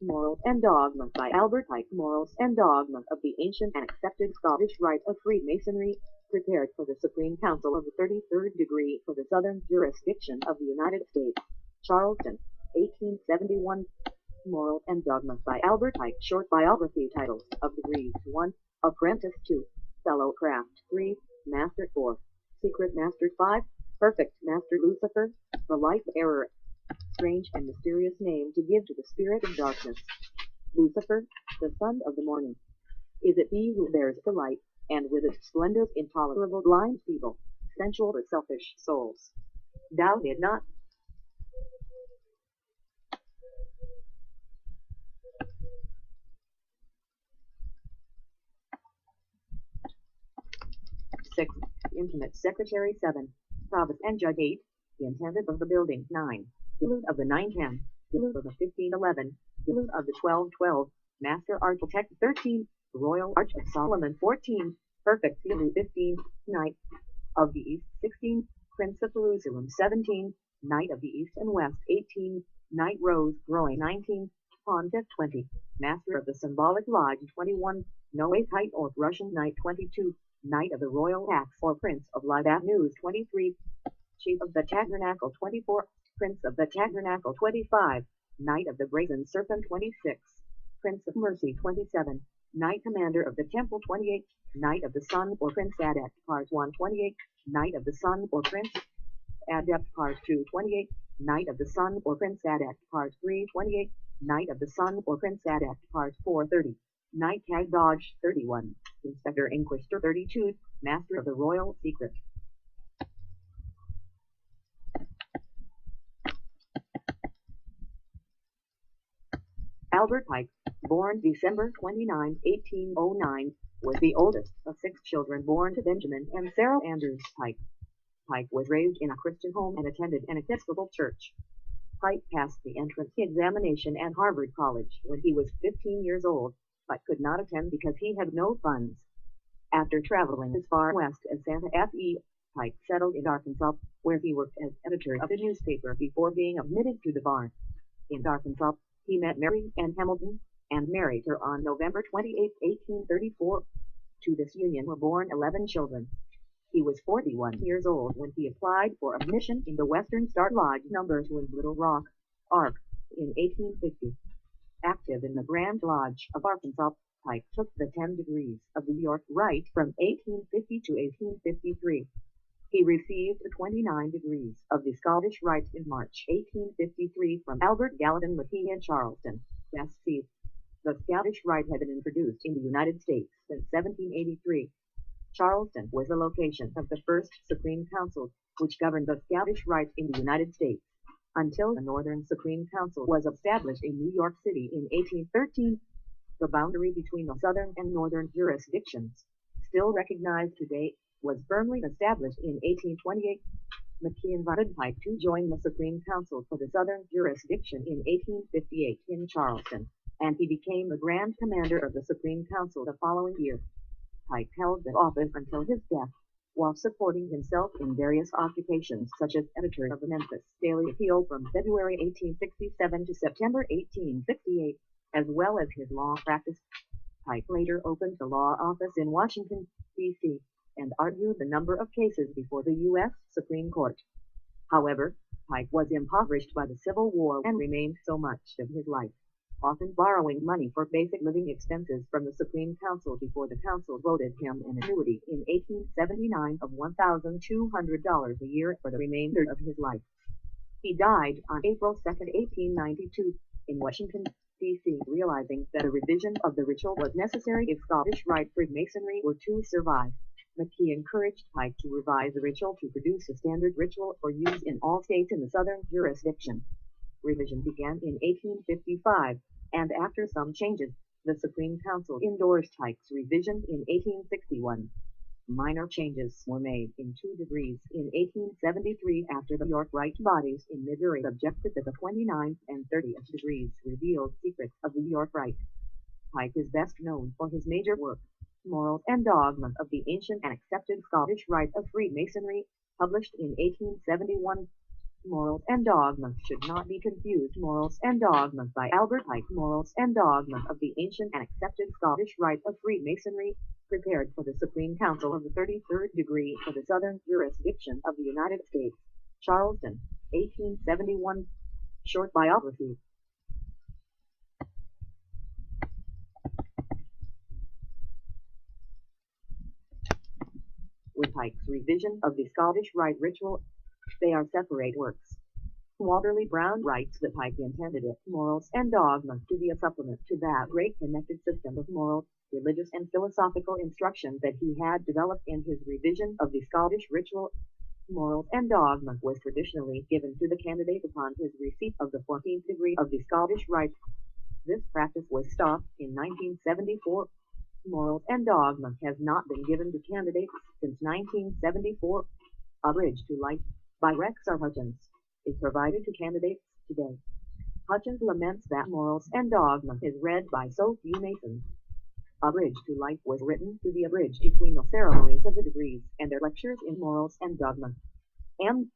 Morals and Dogma by Albert Pike. Morals and Dogma of the Ancient and Accepted Scottish Rite of Freemasonry, prepared for the Supreme Council of the 33rd degree for the Southern jurisdiction of the United States. Charleston, 1871. Moral and Dogma by Albert Pike. Short biography. Titles of degrees: 1. Apprentice. 2. Fellow Craft. 3. Master. 4. Secret Master. 5. Perfect Master. Lucifer, the life error. Strange and mysterious name to give to the spirit of darkness. Lucifer, the son of the morning. Is it he who bears the light, and with its splendors intolerable blinds people, sensual or selfish souls? Doubt it not. Six. Intimate Secretary. 7. Provost and Judge. 8. Intendant of the building. 9. Guild of the 910. Guild of the 1511. Guild of the 1212. Master Architect. 13. Royal Arch of Solomon. 14. Perfect Guild. 15. Knight of the East. 16. Prince of Jerusalem. 17. Knight of the East and West. 18. Knight Rose growing. 19. Pontiff. 20. Master of the Symbolic Lodge. 21. Noah Kite or Russian Knight. 22. Knight of the Royal Axe or Prince of Light News. 23. Chief of the Tabernacle. 24. Prince of the Tabernacle. 25. Knight of the Brazen Serpent. 26. Prince of Mercy. 27. Knight Commander of the Temple. 28. Knight of the Sun or Prince Adept. Part 1. 28. Knight of the Sun or Prince Adept. Part 2. 28. Knight of the Sun or Prince Adept. Part 3. 28. Knight of the Sun or Prince Adept. Part 4. 30. Knight Tag Dodge. 31. Inspector Inquisitor. 32. Master of the Royal Secret. Albert Pike, born December 29, 1809, was the oldest of 6 children born to Benjamin and Sarah Andrews Pike. Pike was raised in a Christian home and attended an Episcopal church. Pike passed the entrance examination at Harvard College when he was 15 years old, but could not attend because he had no funds. After traveling as far west as Santa Fe, Pike settled in Arkansas, where he worked as editor of a newspaper before being admitted to the bar. In Arkansas, he met Mary Ann Hamilton and married her on November 28, 1834. To this union were born 11 children. He was 41 years old when he applied for admission in the Western Star Lodge No. 2 in Little Rock, Ark, in 1850. Active in the Grand Lodge of Arkansas, Pike took the 10 degrees of the York Rite from 1850 to 1853. He received the 29 degrees of the Scottish Rite in March 1853 from Albert Gallatin McKee in Charleston, S.C. The Scottish Rite had been introduced in the United States since 1783. Charleston was the location of the first Supreme Council, which governed the Scottish Rite in the United States, until the Northern Supreme Council was established in New York City in 1813. The boundary between the Southern and Northern jurisdictions, still recognized today, was firmly established in 1828. McKee invited Pike to join the Supreme Council for the Southern jurisdiction in 1858 in Charleston, and he became the Grand Commander of the Supreme Council the following year. Pike held the office until his death, while supporting himself in various occupations such as editor of the Memphis Daily Appeal from February 1867 to September 1868, as well as his law practice. Pike later opened the law office in Washington, D.C., and argued the number of cases before the U.S. Supreme Court. However, Pike was impoverished by the Civil War and remained so much of his life, often borrowing money for basic living expenses from the Supreme Council before the Council voted him an annuity in 1879 of $1,200 a year for the remainder of his life. He died on April 2, 1892, in Washington, D.C., realizing that a revision of the ritual was necessary if Scottish Rite Freemasonry were to survive. McKee encouraged Pike to revise the ritual to produce a standard ritual for use in all states in the Southern jurisdiction. Revision began in 1855, and after some changes, the Supreme Council endorsed Pike's revision in 1861. Minor changes were made in 2 degrees in 1873 after the York Rite bodies in Missouri objected that the 29th and 30th degrees revealed secrets of the York Rite. Pike is best known for his major work, Morals and Dogma of the Ancient and Accepted Scottish Rite of Freemasonry, published in 1871. Morals and Dogma should not be confused. Morals and Dogma by Albert Pike. Morals and Dogma of the ancient and accepted Scottish rite of Freemasonry, prepared for the Supreme Council of the 33rd degree for the Southern jurisdiction of the United States. Charleston, 1871. Short biography. With Pike's revision of the Scottish Rite ritual, they are separate works. Waterley Brown writes that Pike intended it, Morals and Dogma, to be a supplement to that great connected system of moral, religious and philosophical instruction that he had developed in his revision of the Scottish ritual. Morals and Dogma was traditionally given to the candidate upon his receipt of the 14th degree of the Scottish Rite. This practice was stopped in 1974. Morals and Dogma has not been given to candidates since 1974. A Bridge to Life, by Rex R. Hutchins, is provided to candidates today. Hutchins laments that Morals and Dogma is read by so few Masons. A Bridge to Life was written to be a bridge between the ceremonies of the degrees and their lectures in Morals and Dogma. M.